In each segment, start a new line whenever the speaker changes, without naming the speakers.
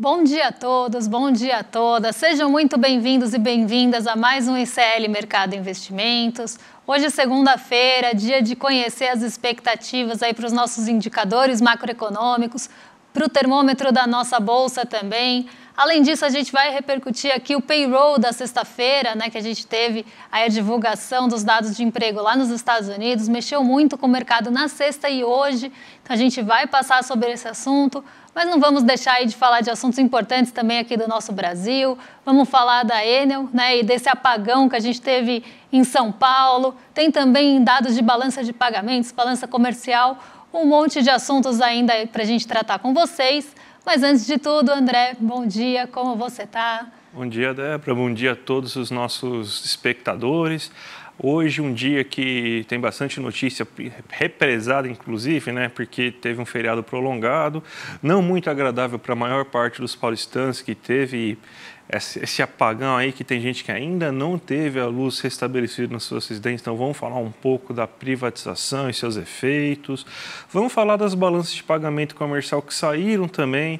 Bom dia a todos, bom dia a todas. Sejam muito bem-vindos e bem-vindas a mais um ICL Mercado Investimentos. Hoje, segunda-feira, dia de conhecer as expectativas aí para os nossos indicadores macroeconômicos, para o termômetro da nossa bolsa também. Além disso, a gente vai repercutir aqui o payroll da sexta-feira, né, que a gente teve aí a divulgação dos dados de emprego lá nos Estados Unidos, mexeu muito com o mercado na sexta e hoje, então a gente vai passar sobre esse assunto, mas não vamos deixar aí de falar de assuntos importantes também aqui do nosso Brasil. Vamos falar da Enel, né, e desse apagão que a gente teve em São Paulo. Tem também dados de balança de pagamentos, balança comercial, um monte de assuntos ainda para a gente tratar com vocês. Mas antes de tudo, André, bom dia, como você está?
Bom dia, Débora, bom dia a todos os nossos espectadores. Hoje um dia que tem bastante notícia represada, inclusive, né, porque teve um feriado prolongado, não muito agradável para a maior parte dos paulistanos, que teve esse apagão aí, que tem gente que ainda não teve a luz restabelecida nas suas residências. Então vamos falar um pouco da privatização e seus efeitos, vamos falar das balanças de pagamento comercial que saíram também.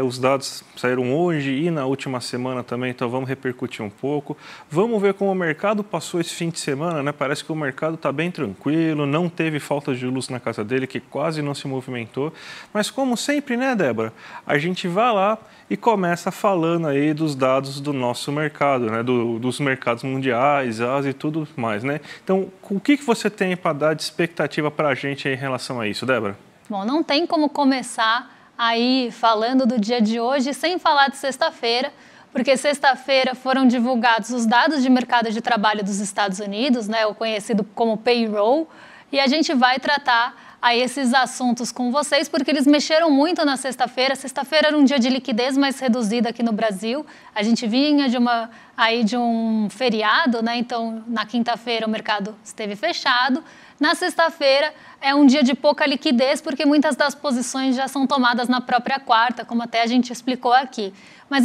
Os dados saíram hoje e na última semana também, então vamos repercutir um pouco. Vamos ver como o mercado passou esse fim de semana, né? Parece que o mercado está bem tranquilo, não teve falta de luz na casa dele, que quase não se movimentou. Mas como sempre, né, Débora? A gente vai lá e começa falando aí dos dados do nosso mercado, né? Dos mercados mundiais, Ásia e tudo mais, né? Então, o que você tem para dar de expectativa para a gente aí em relação a isso, Débora?
Bom, não tem como começar aí falando do dia de hoje sem falar de sexta-feira, porque sexta-feira foram divulgados os dados de mercado de trabalho dos Estados Unidos, né, o conhecido como payroll, e a gente vai tratar aí esses assuntos com vocês, porque eles mexeram muito na sexta-feira. Sexta-feira era um dia de liquidez mais reduzida aqui no Brasil. A gente vinha de um feriado, né? Então na quinta-feira o mercado esteve fechado. Na sexta-feira é um dia de pouca liquidez, porque muitas das posições já são tomadas na própria quarta, como até a gente explicou aqui. Mas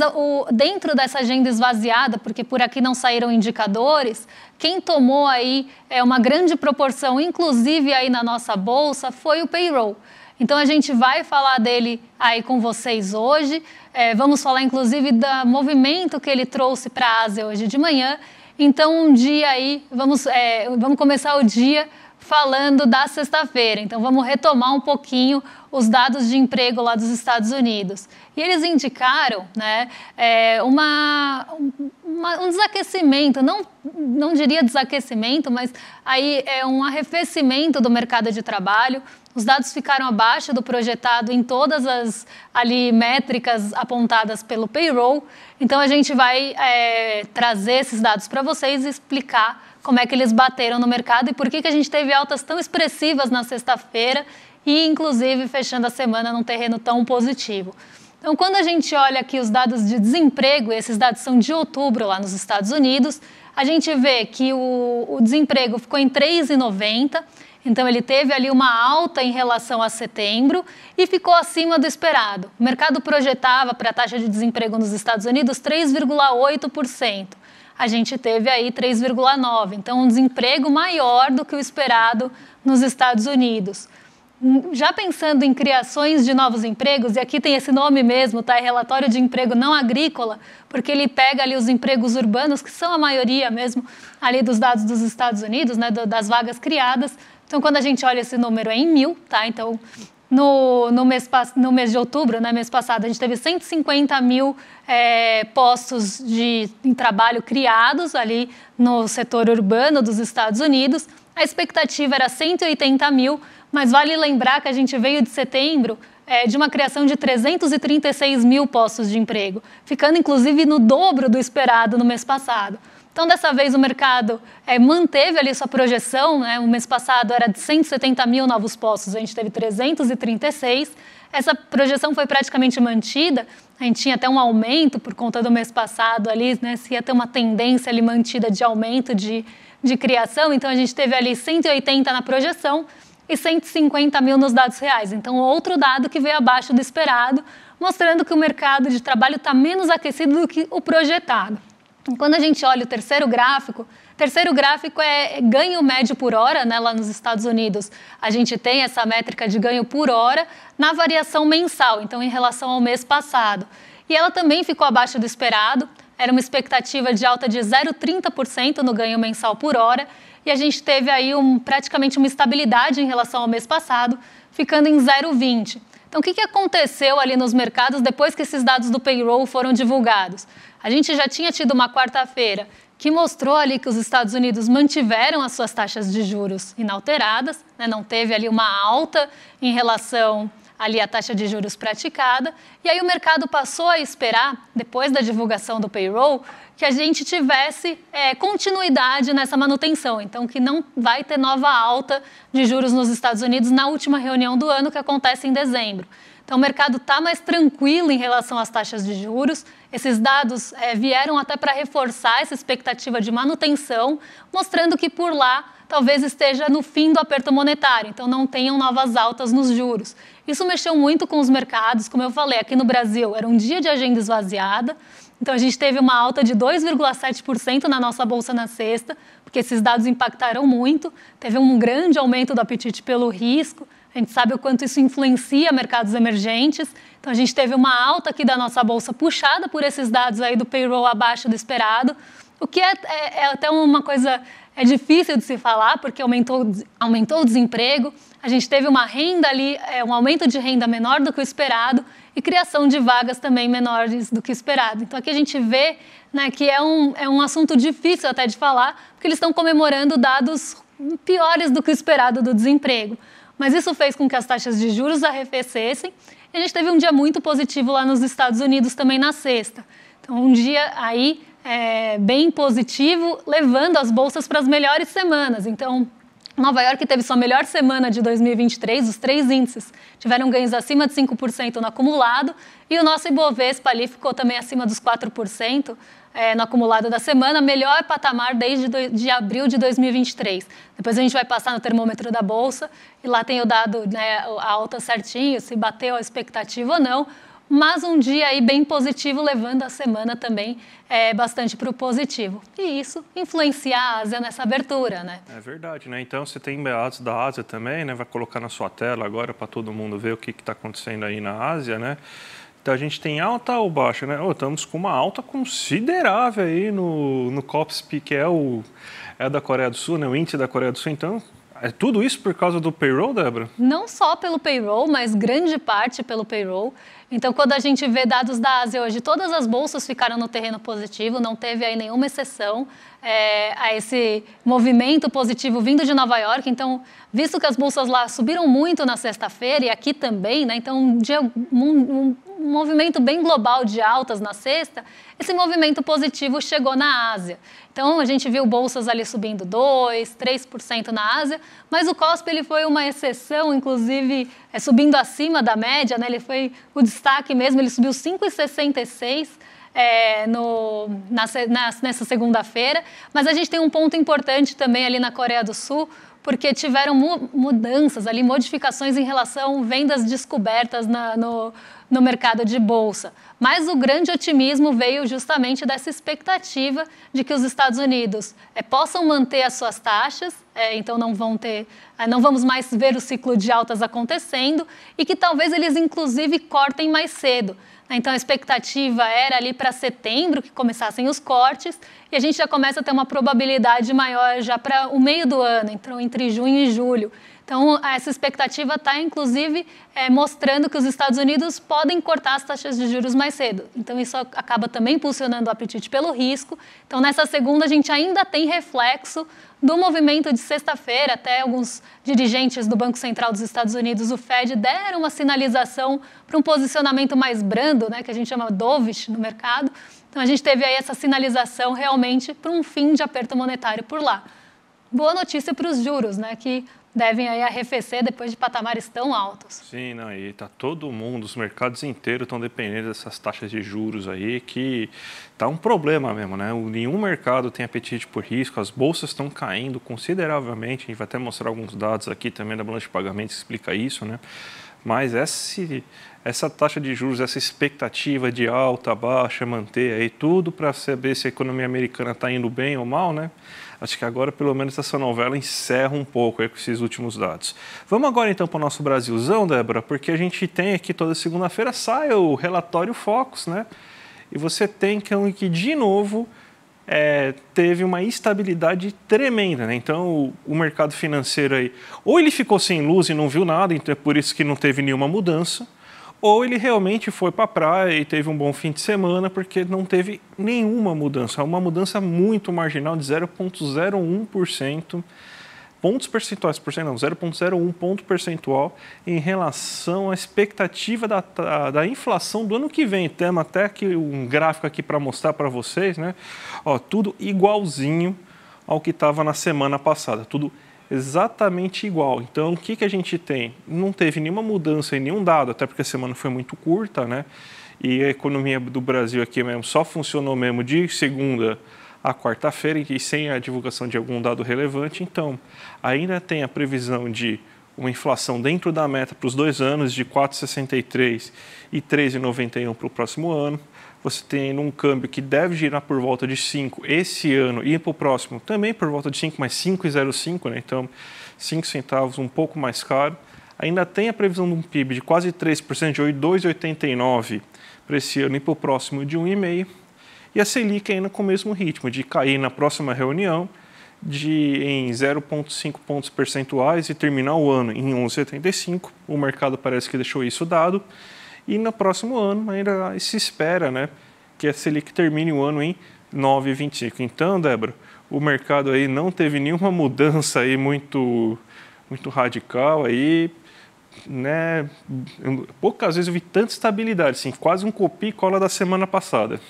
dentro dessa agenda esvaziada, porque por aqui não saíram indicadores, quem tomou aí uma grande proporção, inclusive aí na nossa bolsa, foi o payroll. Então a gente vai falar dele aí com vocês hoje. Vamos falar inclusive do movimento que ele trouxe para a Ásia hoje de manhã. Então um dia aí, vamos começar o dia falando da sexta-feira. Então, vamos retomar um pouquinho os dados de emprego lá dos Estados Unidos. E eles indicaram, né, um desaquecimento, não diria desaquecimento, mas aí um arrefecimento do mercado de trabalho. Os dados ficaram abaixo do projetado em todas as métricas apontadas pelo payroll. Então, a gente vai trazer esses dados para vocês e explicar como é que eles bateram no mercado e por que a gente teve altas tão expressivas na sexta-feira e, inclusive, fechando a semana num terreno tão positivo. Então, quando a gente olha aqui os dados de desemprego, esses dados são de outubro lá nos Estados Unidos, a gente vê que o desemprego ficou em 3,90, então ele teve ali uma alta em relação a setembro e ficou acima do esperado. O mercado projetava para a taxa de desemprego nos Estados Unidos 3,8%. A gente teve aí 3,9%, então um desemprego maior do que o esperado nos Estados Unidos. Já pensando em criações de novos empregos, e aqui tem esse nome mesmo, tá? É relatório de emprego não agrícola, porque ele pega ali os empregos urbanos, que são a maioria mesmo ali dos dados dos Estados Unidos, né, das vagas criadas. Então, quando a gente olha esse número é em 1.000, tá? Então, no mês de outubro, né, mês passado, a gente teve 150 mil postos em trabalho criados ali no setor urbano dos Estados Unidos. A expectativa era 180 mil, mas vale lembrar que a gente veio de setembro de uma criação de 336 mil postos de emprego, ficando inclusive no dobro do esperado no mês passado. Então, dessa vez, o mercado manteve ali sua projeção, né? O mês passado era de 170 mil novos postos, a gente teve 336. Essa projeção foi praticamente mantida, a gente tinha até um aumento por conta do mês passado ali, né? Se ia ter uma tendência ali mantida de aumento de criação, então a gente teve ali 180 na projeção e 150 mil nos dados reais. Então, outro dado que veio abaixo do esperado, mostrando que o mercado de trabalho está menos aquecido do que o projetado. Quando a gente olha o terceiro gráfico é ganho médio por hora, né? Lá nos Estados Unidos a gente tem essa métrica de ganho por hora na variação mensal, então em relação ao mês passado. e ela também ficou abaixo do esperado. Era uma expectativa de alta de 0,30% no ganho mensal por hora, e a gente teve aí praticamente uma estabilidade em relação ao mês passado, ficando em 0,20%. Então, o que aconteceu ali nos mercados depois que esses dados do payroll foram divulgados? A gente já tinha tido uma quarta-feira que mostrou ali que os Estados Unidos mantiveram as suas taxas de juros inalteradas, né? Não teve ali uma alta em relação ali à taxa de juros praticada, e aí o mercado passou a esperar, depois da divulgação do payroll, que a gente tivesse continuidade nessa manutenção, então que não vai ter nova alta de juros nos Estados Unidos na última reunião do ano, que acontece em dezembro. Então o mercado está mais tranquilo em relação às taxas de juros. Esses dados vieram até para reforçar essa expectativa de manutenção, mostrando que por lá talvez esteja no fim do aperto monetário, então não tenham novas altas nos juros. Isso mexeu muito com os mercados, como eu falei, aqui no Brasil era um dia de agenda esvaziada, então a gente teve uma alta de 2,7% na nossa bolsa na sexta, porque esses dados impactaram muito, teve um grande aumento do apetite pelo risco, a gente sabe o quanto isso influencia mercados emergentes, então a gente teve uma alta aqui da nossa bolsa puxada por esses dados aí do payroll abaixo do esperado, o que é até uma coisa difícil de se falar, porque aumentou o desemprego, a gente teve uma renda ali, um aumento de renda menor do que o esperado e criação de vagas também menores do que o esperado. Então aqui a gente vê, né, que é um assunto difícil até de falar, porque eles estão comemorando dados piores do que o esperado do desemprego. Mas isso fez com que as taxas de juros arrefecessem e a gente teve um dia muito positivo lá nos Estados Unidos também na sexta. Então um dia aí bem positivo, levando as bolsas para as melhores semanas. Então, Nova York teve sua melhor semana de 2023, os 3 índices tiveram ganhos acima de 5% no acumulado, e o nosso Ibovespa ali ficou também acima dos 4% no acumulado da semana, melhor patamar desde abril de 2023. Depois a gente vai passar no termômetro da Bolsa, e lá tem o dado, né, a alta certinho, se bateu a expectativa ou não, mas um dia aí bem positivo, levando a semana também bastante para o positivo. E isso influencia a Ásia nessa abertura, né? É
verdade, né? Então você tem dados da Ásia também, né? Vai colocar na sua tela agora para todo mundo ver o que está acontecendo aí na Ásia, né? Então a gente tem alta ou baixa, né? Estamos com uma alta considerável aí no KOSPI, que é da Coreia do Sul, né? O índice da Coreia do Sul, então. É tudo isso por causa do payroll, Débora?
Não só pelo payroll, mas grande parte pelo payroll. Então, quando a gente vê dados da Ásia hoje, todas as bolsas ficaram no terreno positivo, não teve aí nenhuma exceção a esse movimento positivo vindo de Nova York. Então, visto que as bolsas lá subiram muito na sexta-feira e aqui também, né? Então, um movimento bem global de altas na sexta, esse movimento positivo chegou na Ásia. Então, a gente viu bolsas ali subindo 2%, 3% na Ásia, mas o KOSPI ele foi uma exceção, inclusive subindo acima da média, né? Ele foi o destaque mesmo, ele subiu 5,66% nessa segunda-feira, mas a gente tem um ponto importante também ali na Coreia do Sul, porque tiveram mudanças ali, modificações em relação a vendas descobertas no mercado de bolsa. Mas o grande otimismo veio justamente dessa expectativa de que os Estados Unidos possam manter as suas taxas, então não vamos mais ver o ciclo de altas acontecendo, e que talvez eles inclusive cortem mais cedo. Então a expectativa era ali para setembro que começassem os cortes, e a gente já começa a ter uma probabilidade maior já para o meio do ano, então entre junho e julho. Então, essa expectativa está, inclusive, mostrando que os Estados Unidos podem cortar as taxas de juros mais cedo. Então, isso acaba também impulsionando o apetite pelo risco. Então, nessa segunda, a gente ainda tem reflexo do movimento de sexta-feira. Até alguns dirigentes do Banco Central dos Estados Unidos, o Fed, deram uma sinalização para um posicionamento mais brando, né, que a gente chama dovish no mercado. Então, a gente teve aí essa sinalização realmente para um fim de aperto monetário por lá. Boa notícia para os juros, né, que devem aí arrefecer depois de patamares tão altos.
Sim, não, e tá todo mundo, os mercados inteiros estão dependendo dessas taxas de juros aí, que tá um problema mesmo, né? Nenhum mercado tem apetite por risco, as bolsas estão caindo consideravelmente, a gente vai até mostrar alguns dados aqui também da balança de pagamentos que explica isso, né? Mas essa taxa de juros, essa expectativa de alta, baixa, manter aí tudo para saber se a economia americana está indo bem ou mal, né? Acho que agora, pelo menos, essa novela encerra um pouco aí com esses últimos dados. Vamos agora, então, para o nosso Brasilzão, Débora, porque a gente tem aqui toda segunda-feira sai o relatório Focus, né? E você tem que de novo, teve uma instabilidade tremenda, né? Então, o mercado financeiro aí, ou ele ficou sem luz e não viu nada, então é por isso que não teve nenhuma mudança, ou ele realmente foi para a praia e teve um bom fim de semana, porque não teve nenhuma mudança. Uma mudança muito marginal de 0,01%, pontos percentuais, 0,01 ponto percentual em relação à expectativa da inflação do ano que vem. Temos até aqui um gráfico aqui para mostrar para vocês, né? Ó, tudo igualzinho ao que estava na semana passada, tudo exatamente igual. Então, o que a gente tem? Não teve nenhuma mudança em nenhum dado, até porque a semana foi muito curta, né? E a economia do Brasil aqui mesmo só funcionou mesmo de segunda a quarta-feira e sem a divulgação de algum dado relevante. Então, ainda tem a previsão de uma inflação dentro da meta para os 2 anos de 4,63 e 3,91 para o próximo ano. Você tem um câmbio que deve girar por volta de 5 esse ano e para o próximo também por volta de 5, mas 5,05, né? Então 5 centavos um pouco mais caro. Ainda tem a previsão de um PIB de quase 3%, de 2,89 para esse ano e para o próximo de 1,5. E a Selic ainda com o mesmo ritmo, de cair na próxima reunião em 0,5 pontos percentuais e terminar o ano em 11,75. O mercado parece que deixou isso dado. E no próximo ano ainda se espera, né, que a Selic termine o ano em 9,25. Então, Débora, o mercado aí não teve nenhuma mudança aí muito radical aí, né? Poucas vezes eu vi tanta estabilidade, assim, quase um copia e cola da semana passada.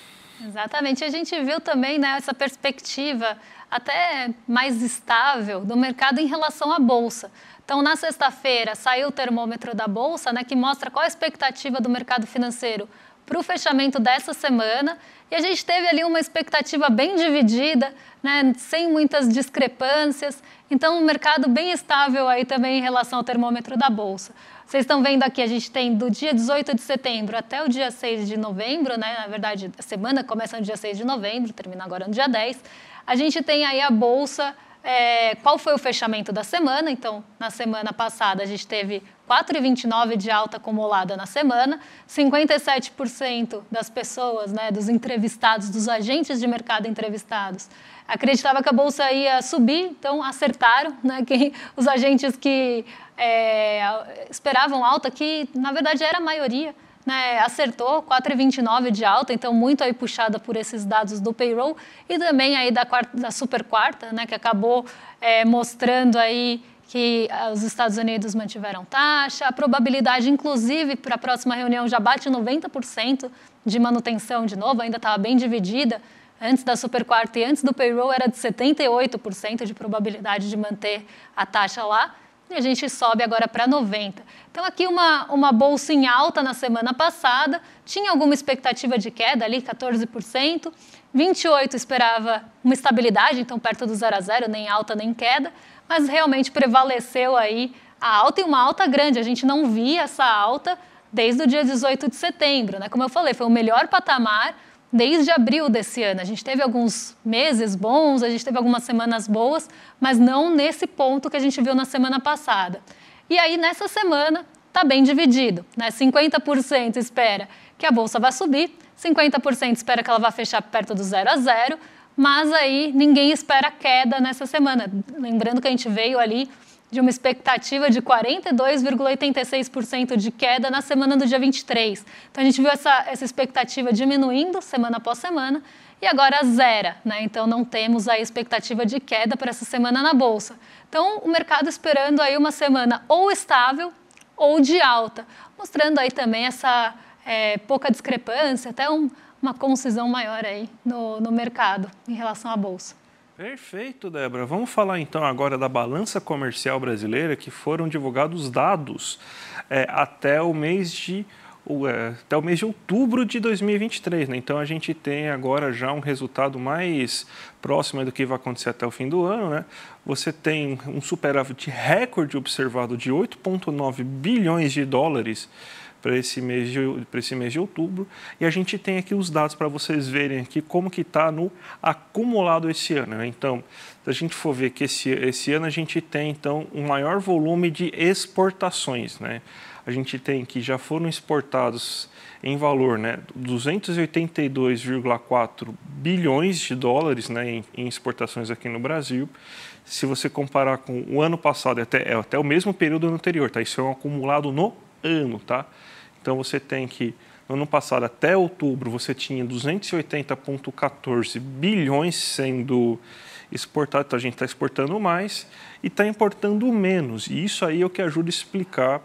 Exatamente. A gente viu também, né, essa perspectiva até mais estável do mercado em relação à Bolsa. Então, na sexta-feira, saiu o termômetro da Bolsa, né, que mostra qual a expectativa do mercado financeiro para o fechamento dessa semana. E a gente teve ali uma expectativa bem dividida, né, sem muitas discrepâncias. Então, um mercado bem estável aí também em relação ao termômetro da Bolsa. Vocês estão vendo aqui, a gente tem do dia 18 de setembro até o dia 6 de novembro, né? Na verdade, a semana começa no dia 6 de novembro, termina agora no dia 10. A gente tem aí a Bolsa, qual foi o fechamento da semana. Então, na semana passada, a gente teve 4,29 de alta acumulada na semana, 57% das pessoas, né, dos entrevistados, dos agentes de mercado entrevistados, acreditava que a Bolsa ia subir, então acertaram, né, os agentes que esperavam alta, que na verdade era a maioria, né, acertou 4,29 de alta, então muito aí puxada por esses dados do payroll e também aí da super quarta, né, que acabou mostrando aí que os Estados Unidos mantiveram taxa, a probabilidade, inclusive, para a próxima reunião já bate 90% de manutenção de novo, ainda estava bem dividida, antes da super quarta e antes do payroll era de 78% de probabilidade de manter a taxa lá, e a gente sobe agora para 90%. Então, aqui uma bolsa em alta na semana passada, tinha alguma expectativa de queda ali, 14%, 28% esperava uma estabilidade, então perto do 0 a 0, nem alta nem queda, mas realmente prevaleceu aí a alta e uma alta grande. A gente não via essa alta desde o dia 18 de setembro, né? Como eu falei, foi o melhor patamar desde abril desse ano. A gente teve alguns meses bons, a gente teve algumas semanas boas, mas não nesse ponto que a gente viu na semana passada. E aí, nessa semana, está bem dividido, né? 50% espera que a Bolsa vai subir, 50% espera que ela vai fechar perto do 0 a 0, mas aí ninguém espera queda nessa semana. Lembrando que a gente veio ali de uma expectativa de 42,86% de queda na semana do dia 23. Então, a gente viu essa expectativa diminuindo semana após semana e agora zera, né? Então, não temos a expectativa de queda para essa semana na Bolsa. Então, o mercado esperando aí uma semana ou estável ou de alta, mostrando aí também essa pouca discrepância, até uma concisão maior aí no mercado em relação à Bolsa.
Perfeito, Débora. Vamos falar então agora da balança comercial brasileira, que foram divulgados dados até o mês de outubro de 2023. Né? Então a gente tem agora já um resultado mais próximo do que vai acontecer até o fim do ano. Né? Você tem um superávit recorde observado de 8,9 bilhões de dólares para esse mês de outubro. E a gente tem aqui os dados para vocês verem aqui como que está no acumulado esse ano, né? Então, se a gente for ver que esse ano a gente tem, então, um maior volume de exportações, né? A gente tem que já foram exportados em valor, né, 282,4 bilhões de dólares, né, em exportações aqui no Brasil. Se você comparar com o ano passado, até o mesmo período anterior, tá? Isso é um acumulado no ano, tá? Então você tem que, no ano passado, até outubro, você tinha 280,14 bilhões sendo exportado, então a gente está exportando mais e está importando menos. E isso aí é o que ajuda a explicar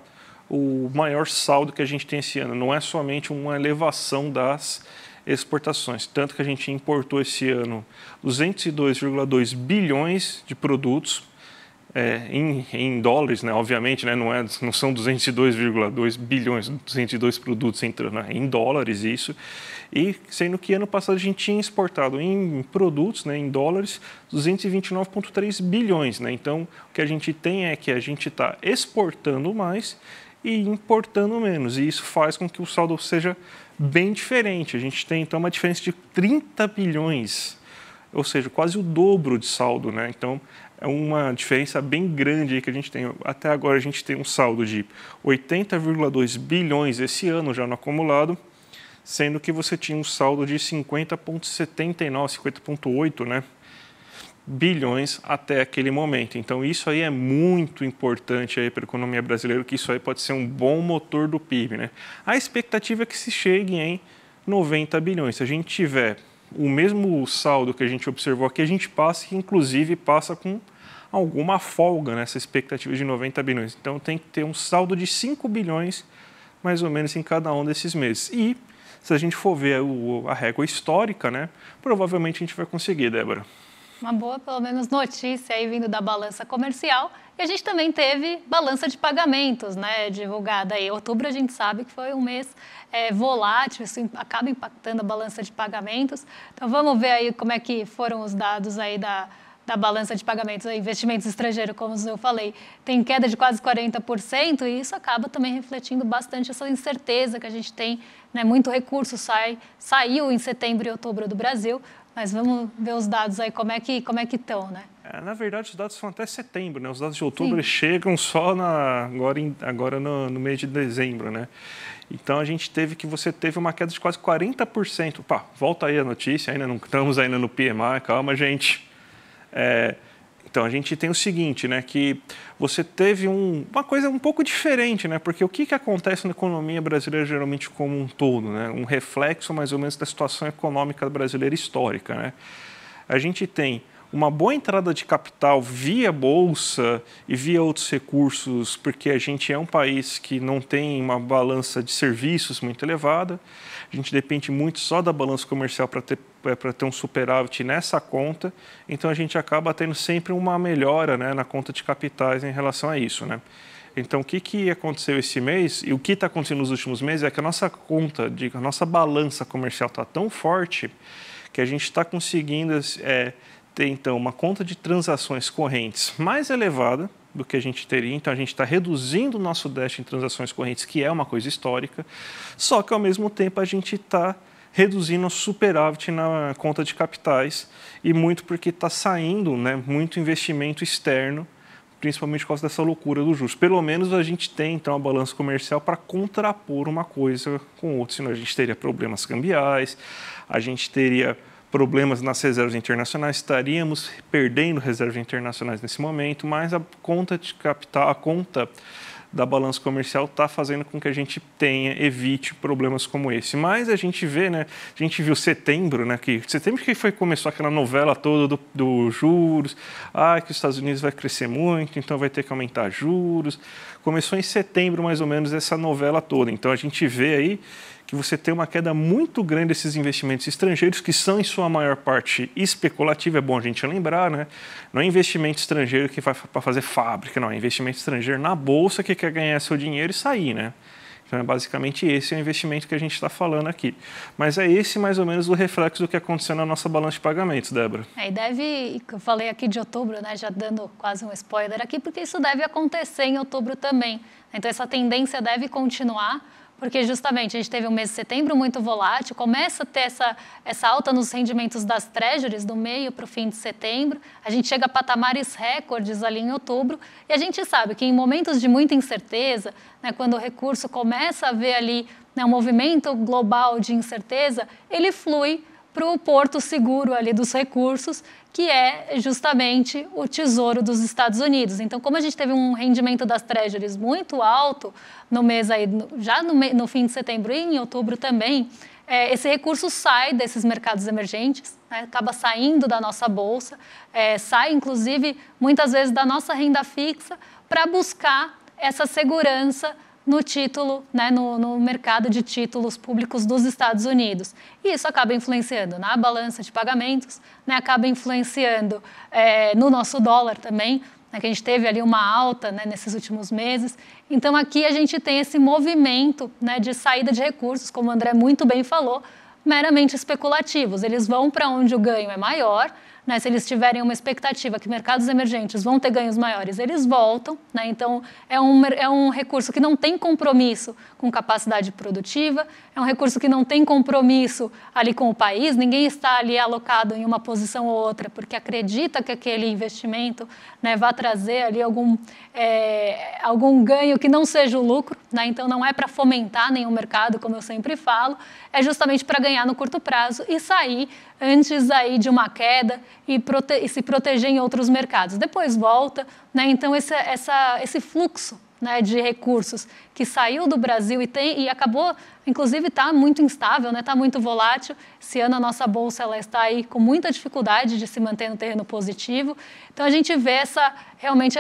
o maior saldo que a gente tem esse ano. Não é somente uma elevação das exportações. Tanto que a gente importou esse ano 202,2 bilhões de produtos em dólares, né? Obviamente, né? Não são 202,2 bilhões, 202 produtos entrando, né? Em dólares isso. E sendo que ano passado a gente tinha exportado em produtos, né? Em dólares, 229,3 bilhões. Né? Então, o que a gente tem é que a gente está exportando mais e importando menos. E isso faz com que o saldo seja bem diferente. A gente tem, então, uma diferença de 30 bilhões, ou seja, quase o dobro de saldo, né? Então, é uma diferença bem grande aí que a gente tem. Até agora, a gente tem um saldo de 80,2 bilhões esse ano já no acumulado, sendo que você tinha um saldo de 50,79, 50,8, né? Bilhões até aquele momento. Então, isso aí é muito importante aí para a economia brasileira, que isso aí pode ser um bom motor do PIB, né? A expectativa é que se chegue em 90 bilhões. Se a gente tiver o mesmo saldo que a gente observou aqui, a gente passa, que inclusive passa com alguma folga nessa expectativa de 90 bilhões. Então, tem que ter um saldo de 5 bilhões, mais ou menos, em cada um desses meses. E, se a gente for ver a régua histórica, né, provavelmente a gente vai conseguir, Débora.
Uma boa, pelo menos, notícia aí vindo da balança comercial. E a gente também teve balança de pagamentos, né, divulgada aí. Outubro a gente sabe que foi um mês volátil, isso acaba impactando a balança de pagamentos. Então vamos ver aí como é que foram os dados aí da balança de pagamentos, investimentos estrangeiros, como eu falei, tem queda de quase 40% e isso acaba também refletindo bastante essa incerteza que a gente tem, né, muito recurso saiu em setembro e outubro do Brasil. Mas vamos ver os dados aí, como é que estão, né?
Na verdade, os dados são até setembro, né? Os dados de outubro eles chegam só agora no mês de dezembro, né? Então, você teve uma queda de quase 40%. Pá, volta aí a notícia, ainda não estamos ainda no PMI, calma, gente. Então, a gente tem o seguinte, né, que você teve uma coisa um pouco diferente, né, porque o que acontece na economia brasileira geralmente como um todo, né, um reflexo mais ou menos da situação econômica brasileira histórica, né. A gente tem uma boa entrada de capital via bolsa e via outros recursos, porque a gente é um país que não tem uma balança de serviços muito elevada, a gente depende muito só da balança comercial para ter um superávit nessa conta, então a gente acaba tendo sempre uma melhora, né, na conta de capitais em relação a isso, né? Então, o que aconteceu esse mês e o que está acontecendo nos últimos meses é que a nossa balança comercial está tão forte que a gente está conseguindo ter, então, uma conta de transações correntes mais elevada do que a gente teria. Então, a gente está reduzindo o nosso déficit em transações correntes, que é uma coisa histórica, só que, ao mesmo tempo, a gente está reduzindo o superávit na conta de capitais, e muito porque está saindo, né, muito investimento externo, principalmente por causa dessa loucura dos juros. Pelo menos a gente tem, então, a balança comercial para contrapor uma coisa com outra, senão a gente teria problemas cambiais, a gente teria problemas nas reservas internacionais, estaríamos perdendo reservas internacionais nesse momento, mas a conta de capital, a conta da balança comercial está fazendo com que a gente evite problemas como esse. Mas a gente vê, né? A gente viu setembro, né? Setembro que começou aquela novela toda do juros, que os Estados Unidos vai crescer muito, então vai ter que aumentar juros. Começou em setembro, mais ou menos, essa novela toda. Então a gente vê aí que você tem uma queda muito grande desses investimentos estrangeiros, que são, em sua maior parte, especulativa. É bom a gente lembrar, né? Não é investimento estrangeiro que vai para fazer fábrica, não. É investimento estrangeiro na bolsa que quer ganhar seu dinheiro e sair, né? Então, basicamente, esse é o investimento que a gente está falando aqui. Mas é esse, mais ou menos, o reflexo do que aconteceu na nossa balança de pagamentos, Débora.
E eu falei aqui de outubro, né? Já dando quase um spoiler aqui, porque isso deve acontecer em outubro também. Então, essa tendência deve continuar, porque justamente a gente teve um mês de setembro muito volátil, começa a ter essa alta nos rendimentos das treasuries do meio para o fim de setembro, a gente chega a patamares recordes ali em outubro, e a gente sabe que em momentos de muita incerteza, né, quando o recurso começa a ver ali, né, um movimento global de incerteza, ele flui para o porto seguro ali dos recursos, que é justamente o Tesouro dos Estados Unidos. Então, como a gente teve um rendimento das treasuries muito alto no mês aí, já no fim de setembro e em outubro também, esse recurso sai desses mercados emergentes, né, acaba saindo da nossa bolsa, sai inclusive muitas vezes da nossa renda fixa para buscar essa segurança no título, né, no mercado de títulos públicos dos Estados Unidos. E isso acaba influenciando na balança de pagamentos, né, acaba influenciando no nosso dólar também, né, que a gente teve ali uma alta, né, nesses últimos meses. Então, aqui a gente tem esse movimento, né, de saída de recursos, como o André muito bem falou, meramente especulativos. Eles vão para onde o ganho é maior, né, se eles tiverem uma expectativa que mercados emergentes vão ter ganhos maiores, eles voltam, né, então é um recurso que não tem compromisso com capacidade produtiva, é um recurso que não tem compromisso ali com o país, ninguém está ali alocado em uma posição ou outra porque acredita que aquele investimento, né, vai trazer ali algum ganho que não seja o lucro, né, então não é para fomentar nenhum mercado, como eu sempre falo, é justamente para ganhar no curto prazo e sair antes aí de uma queda e se proteger em outros mercados. Depois volta, né? Então esse fluxo, né, de recursos que saiu do Brasil e acabou, inclusive está muito instável, né, está muito volátil. Esse ano a nossa bolsa ela está aí com muita dificuldade de se manter no terreno positivo. Então a gente vê realmente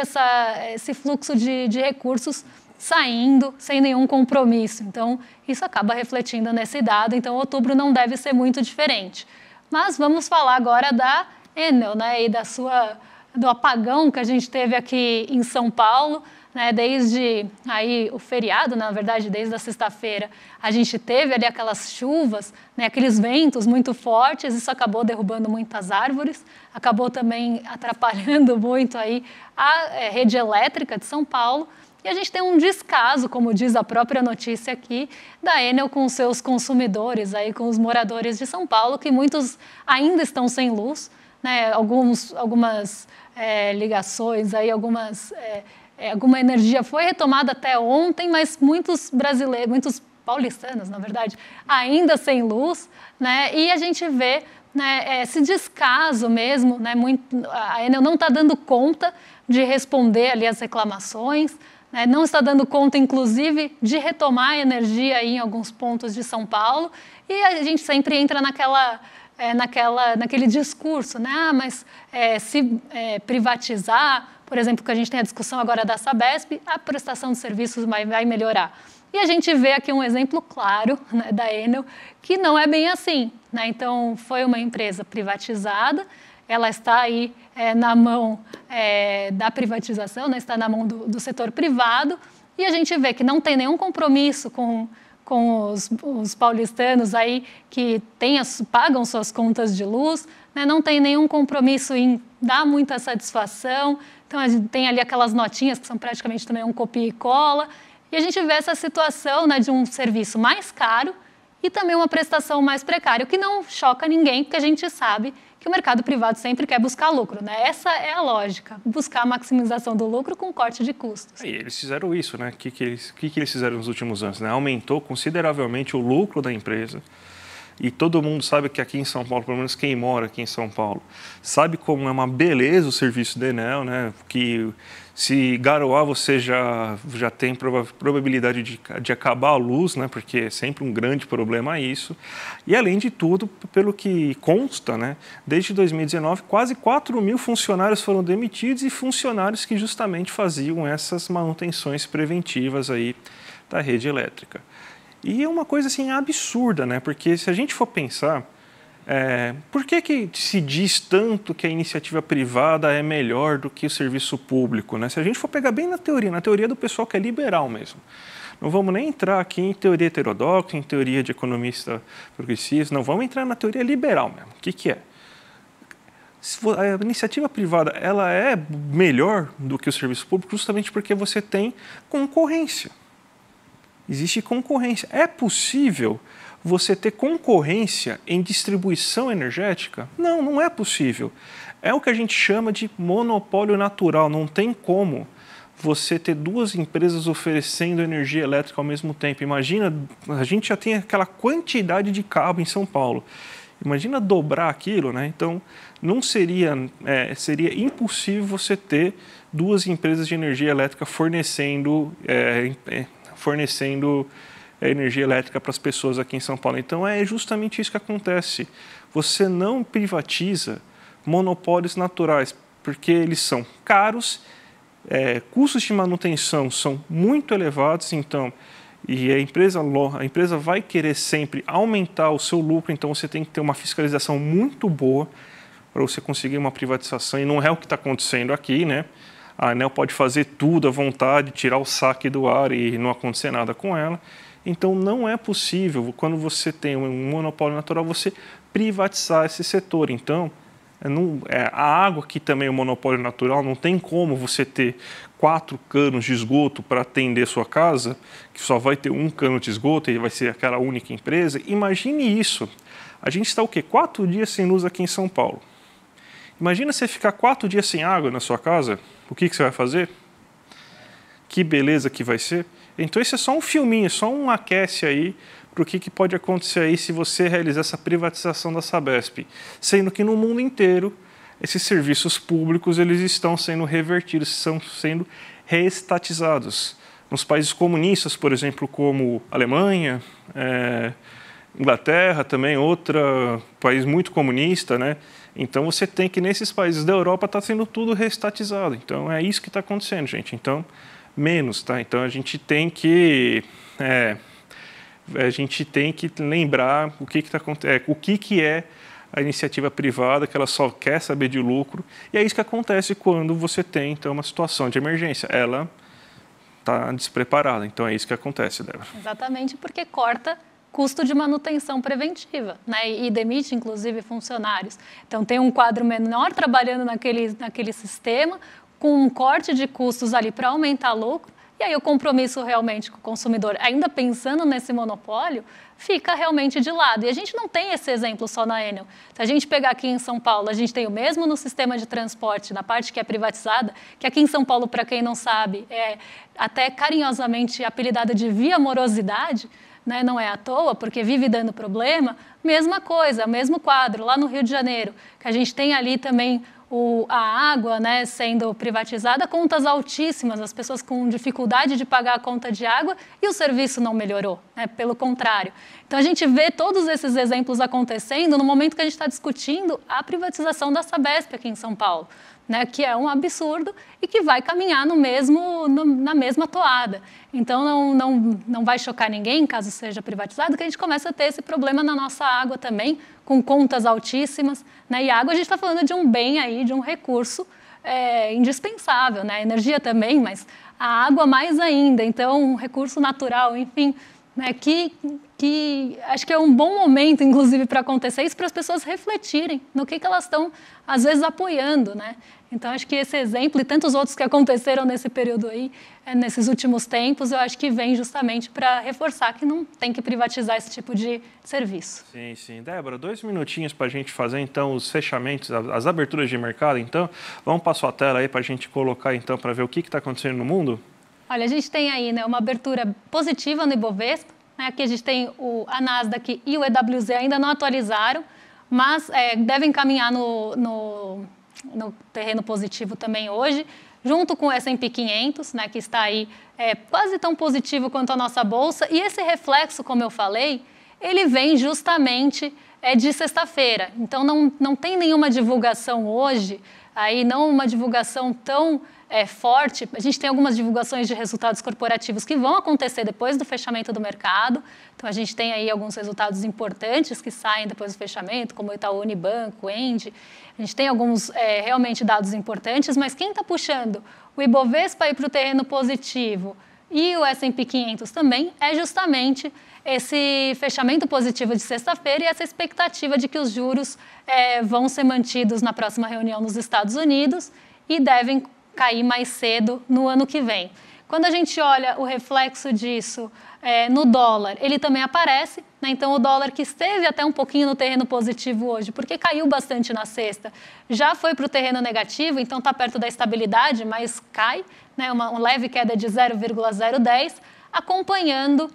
esse fluxo de recursos saindo sem nenhum compromisso. Então isso acaba refletindo nesse dado. Então outubro não deve ser muito diferente. Mas vamos falar agora da Enel, né, e do apagão que a gente teve aqui em São Paulo, né, desde aí o feriado, na verdade, desde a sexta-feira, a gente teve ali aquelas chuvas, né, aqueles ventos muito fortes, isso acabou derrubando muitas árvores, acabou também atrapalhando muito aí a rede elétrica de São Paulo. E a gente tem um descaso, como diz a própria notícia aqui, da Enel com os seus consumidores, aí, com os moradores de São Paulo, que muitos ainda estão sem luz, né? Algumas ligações, aí, alguma energia foi retomada até ontem, mas muitos brasileiros, muitos paulistanos, na verdade, ainda sem luz, né? E a gente vê, né, esse descaso mesmo, né? A Enel não está dando conta de responder ali as reclamações, não está dando conta, inclusive, de retomar a energia aí em alguns pontos de São Paulo, e a gente sempre entra naquele discurso, né? Mas se privatizar, por exemplo, que a gente tem a discussão agora da Sabesp, a prestação de serviços vai melhorar. E a gente vê aqui um exemplo claro, né, da Enel, que não é bem assim, né? Então, foi uma empresa privatizada, ela está aí na mão da privatização, né? Está na mão do setor privado, e a gente vê que não tem nenhum compromisso com os paulistanos aí que pagam suas contas de luz, né? Não tem nenhum compromisso em dar muita satisfação, então a gente tem ali aquelas notinhas que são praticamente também um copia e cola, e a gente vê essa situação, né, de um serviço mais caro e também uma prestação mais precária, o que não choca ninguém, porque a gente sabe que o mercado privado sempre quer buscar lucro, né? Essa é a lógica, buscar a maximização do lucro com corte de custos.
E eles fizeram isso, né? O que eles fizeram nos últimos anos? Né? Aumentou consideravelmente o lucro da empresa. E todo mundo sabe que aqui em São Paulo, pelo menos quem mora aqui em São Paulo, sabe como é uma beleza o serviço da Enel, né? Que se garoar você já tem probabilidade de acabar a luz, né? Porque é sempre um grande problema isso. E além de tudo, pelo que consta, né? Desde 2019, quase 4 mil funcionários foram demitidos e funcionários que justamente faziam essas manutenções preventivas aí da rede elétrica. E é uma coisa assim absurda, né? Porque se a gente for pensar, por que se diz tanto que a iniciativa privada é melhor do que o serviço público, né? Se a gente for pegar bem na teoria do pessoal que é liberal mesmo. Não vamos nem entrar aqui em teoria heterodoxa, em teoria de economista progressista, não, vamos entrar na teoria liberal mesmo. O que é? A iniciativa privada ela é melhor do que o serviço público justamente porque você tem concorrência. Existe concorrência. É possível você ter concorrência em distribuição energética? Não, não é possível. É o que a gente chama de monopólio natural. Não tem como você ter duas empresas oferecendo energia elétrica ao mesmo tempo. Imagina, a gente já tem aquela quantidade de cabo em São Paulo. Imagina dobrar aquilo, né? Então, não seria impossível você ter duas empresas de energia elétrica fornecendo energia elétrica para as pessoas aqui em São Paulo. Então, é justamente isso que acontece. Você não privatiza monopólios naturais, porque eles são caros, custos de manutenção são muito elevados, então, e a empresa vai querer sempre aumentar o seu lucro, então você tem que ter uma fiscalização muito boa para você conseguir uma privatização, e não é o que está acontecendo aqui, né? A ANEEL pode fazer tudo à vontade, tirar o saque do ar e não acontecer nada com ela. Então, não é possível, quando você tem um monopólio natural, você privatizar esse setor. Então, a água, que também é um monopólio natural, não tem como você ter 4 canos de esgoto para atender sua casa, que só vai ter um cano de esgoto e vai ser aquela única empresa. Imagine isso. A gente está o quê? 4 dias sem luz aqui em São Paulo. Imagina você ficar 4 dias sem água na sua casa, o que você vai fazer? Que beleza que vai ser. Então, esse é só um filminho, só um aquece aí para o que pode acontecer aí se você realizar essa privatização da Sabesp. Sendo que no mundo inteiro, esses serviços públicos eles estão sendo revertidos, estão sendo reestatizados. Nos países comunistas, por exemplo, como Alemanha, Inglaterra também, outro país muito comunista, né? Então, você tem que, nesses países da Europa, está sendo tudo reestatizado. Então, é isso que está acontecendo, gente. Então, menos, tá? Então, a gente tem que lembrar o que está acontecendo, o que é a iniciativa privada, que ela só quer saber de lucro. E é isso que acontece quando você tem, então, uma situação de emergência. Ela está despreparada. Então, é isso que acontece, Débora.
Exatamente, porque corta custo de manutenção preventiva, né? E demite, inclusive, funcionários. Então, tem um quadro menor trabalhando naquele sistema, com um corte de custos ali para aumentar lucro, e aí o compromisso realmente com o consumidor, ainda pensando nesse monopólio, fica realmente de lado. E a gente não tem esse exemplo só na Enel. Se a gente pegar aqui em São Paulo, a gente tem o mesmo no sistema de transporte, na parte que é privatizada, que aqui em São Paulo, para quem não sabe, é até carinhosamente apelidada de via morosidade, né? Não é à toa, porque vive dando problema. Mesma coisa, mesmo quadro, lá no Rio de Janeiro, que a gente tem ali também a água, né, sendo privatizada, contas altíssimas, as pessoas com dificuldade de pagar a conta de água e o serviço não melhorou, né, pelo contrário. Então, a gente vê todos esses exemplos acontecendo no momento que a gente está discutindo a privatização da Sabesp aqui em São Paulo, né, que é um absurdo e que vai caminhar na mesma toada. Então, não vai chocar ninguém, caso seja privatizado, que a gente começa a ter esse problema na nossa água também, com contas altíssimas, né? E a água, a gente está falando de um bem aí, de um recurso indispensável, né? A energia também, mas a água mais ainda. Então, um recurso natural, enfim, né? Que acho que é um bom momento, inclusive, para acontecer isso, para as pessoas refletirem no que elas estão, às vezes, apoiando, né? Então, acho que esse exemplo e tantos outros que aconteceram nesse período aí, nesses últimos tempos, eu acho que vem justamente para reforçar que não tem que privatizar esse tipo de serviço.
Sim, sim. Débora, 2 minutinhos para a gente fazer, então, os fechamentos, as aberturas de mercado, então. Vamos para a sua tela aí para a gente colocar, então, para ver o que está acontecendo no mundo?
Olha, a gente tem aí, né, uma abertura positiva no Ibovespa, né? Aqui a gente tem a Nasdaq e o EWZ ainda não atualizaram, mas devem caminhar no terreno positivo também hoje, junto com o S&P 500, né, que está aí quase tão positivo quanto a nossa Bolsa. E esse reflexo, como eu falei, ele vem justamente de sexta-feira. Então, não tem nenhuma divulgação hoje, aí não uma divulgação tão forte. A gente tem algumas divulgações de resultados corporativos que vão acontecer depois do fechamento do mercado. Então, a gente tem aí alguns resultados importantes que saem depois do fechamento, como o Itaú Unibanco, Engie. A gente tem alguns realmente dados importantes, mas quem está puxando o Ibovespa para o terreno positivo e o S&P 500 também é justamente esse fechamento positivo de sexta-feira e essa expectativa de que os juros vão ser mantidos na próxima reunião nos Estados Unidos e devem cair mais cedo no ano que vem. Quando a gente olha o reflexo disso no dólar, ele também aparece, né? Então o dólar que esteve até um pouquinho no terreno positivo hoje, porque caiu bastante na sexta, já foi para o terreno negativo, então está perto da estabilidade, mas cai, né? Uma leve queda de 0,010, acompanhando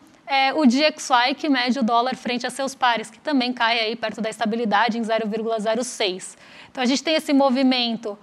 o DXY, que mede o dólar frente a seus pares, que também cai aí perto da estabilidade em 0,06. Então a gente tem esse movimento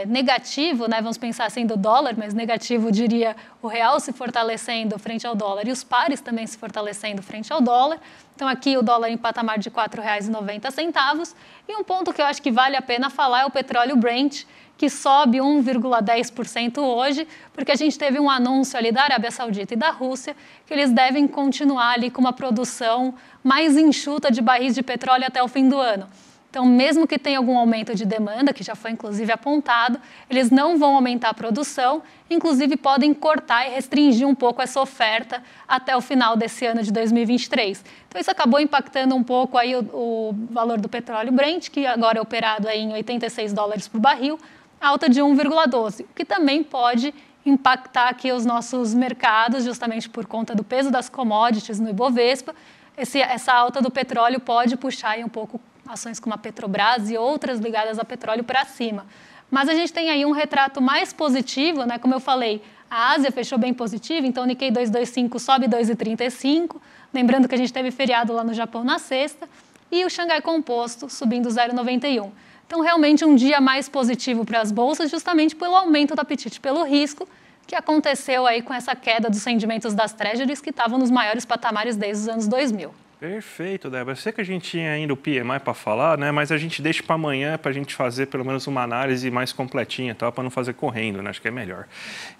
negativo, né, vamos pensar assim do dólar, mas negativo, diria, o real se fortalecendo frente ao dólar e os pares também se fortalecendo frente ao dólar. Então aqui o dólar em patamar de R$ 4,90. E um ponto que eu acho que vale a pena falar é o petróleo Brent, que sobe 1,10% hoje, porque a gente teve um anúncio ali da Arábia Saudita e da Rússia que eles devem continuar ali com uma produção mais enxuta de barris de petróleo até o fim do ano. Então, mesmo que tenha algum aumento de demanda, que já foi inclusive apontado, eles não vão aumentar a produção, inclusive podem cortar e restringir um pouco essa oferta até o final desse ano de 2023. Então, isso acabou impactando um pouco aí o valor do petróleo Brent, que agora é operado aí em $86 por barril, alta de 1,12, o que também pode impactar aqui os nossos mercados, justamente por conta do peso das commodities no Ibovespa. Essa alta do petróleo pode puxar aí um pouco ações como a Petrobras e outras ligadas a petróleo para cima. Mas a gente tem aí um retrato mais positivo, né? Como eu falei, a Ásia fechou bem positiva, então o Nikkei 225 sobe 2,35, lembrando que a gente teve feriado lá no Japão na sexta, e o Xangai Composto subindo 0,91. Então, realmente um dia mais positivo para as bolsas, justamente pelo aumento do apetite pelo risco, que aconteceu aí com essa queda dos rendimentos das treasuries, que estavam nos maiores patamares desde os anos 2000.
Perfeito, Débora. Eu sei que a gente tinha ainda o PMI para falar, né? Mas a gente deixa para amanhã para a gente fazer pelo menos uma análise mais completinha, tá? Para não fazer correndo, né? Acho que é melhor.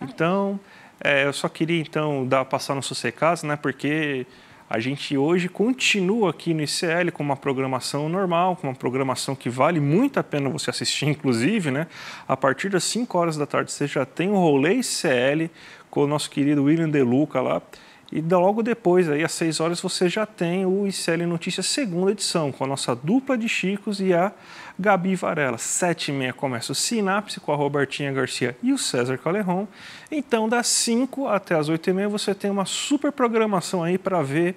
Então, eu só queria então passar no Sossecasa, né? Porque a gente hoje continua aqui no ICL com uma programação normal, com uma programação que vale muito a pena você assistir, inclusive, né? A partir das 5 horas da tarde você já tem o rolê ICL com o nosso querido William De Luca lá. E logo depois, aí, às 6 horas, você já tem o ICL Notícias segunda edição, com a nossa dupla de Chicos e a Gabi Varela. 7h30 começa o Sinapse com a Robertinha Garcia e o César Calerron. Então, das 5 até as 8h30, você tem uma super programação aí para ver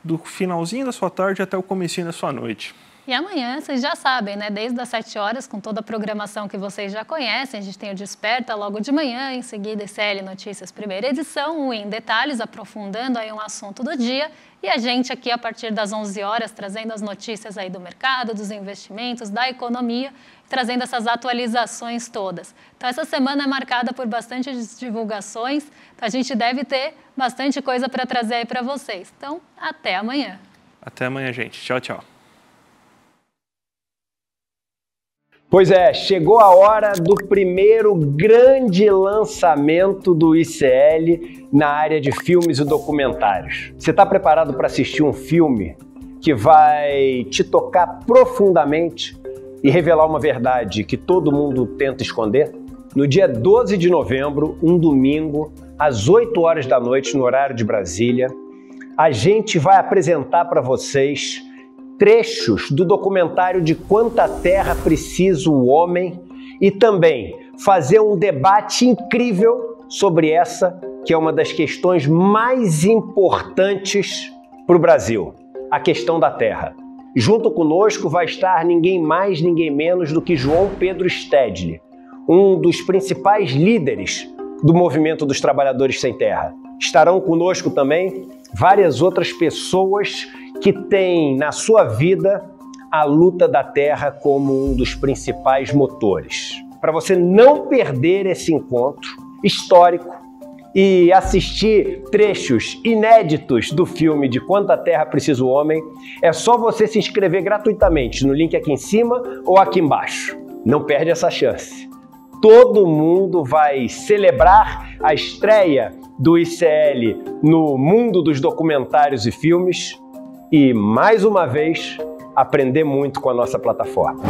do finalzinho da sua tarde até o comecinho da sua noite.
E amanhã, vocês já sabem, né? Desde as 7 horas, com toda a programação que vocês já conhecem, a gente tem o Desperta logo de manhã, em seguida ICL Notícias, primeira edição, o Em Detalhes, aprofundando aí um assunto do dia, e a gente aqui a partir das 11 horas, trazendo as notícias aí do mercado, dos investimentos, da economia, trazendo essas atualizações todas. Então, essa semana é marcada por bastante divulgações, então a gente deve ter bastante coisa para trazer aí para vocês. Então, até amanhã.
Até amanhã, gente. Tchau, tchau.
Pois é, chegou a hora do primeiro grande lançamento do ICL na área de filmes e documentários. Você está preparado para assistir um filme que vai te tocar profundamente e revelar uma verdade que todo mundo tenta esconder? No dia 12 de novembro, um domingo, às 8 horas da noite, no horário de Brasília, a gente vai apresentar para vocês trechos do documentário De Quanta Terra Precisa o Homem e também fazer um debate incrível sobre essa, que é uma das questões mais importantes para o Brasil, a questão da terra. Junto conosco vai estar ninguém mais, ninguém menos do que João Pedro Stedley, um dos principais líderes do movimento dos trabalhadores sem terra. Estarão conosco também várias outras pessoas que têm na sua vida a luta da terra como um dos principais motores. Para você não perder esse encontro histórico e assistir trechos inéditos do filme De Quanta Terra Precisa o Homem, é só você se inscrever gratuitamente no link aqui em cima ou aqui embaixo. Não perde essa chance. Todo mundo vai celebrar a estreia do ICL no mundo dos documentários e filmes e, mais uma vez, aprender muito com a nossa plataforma.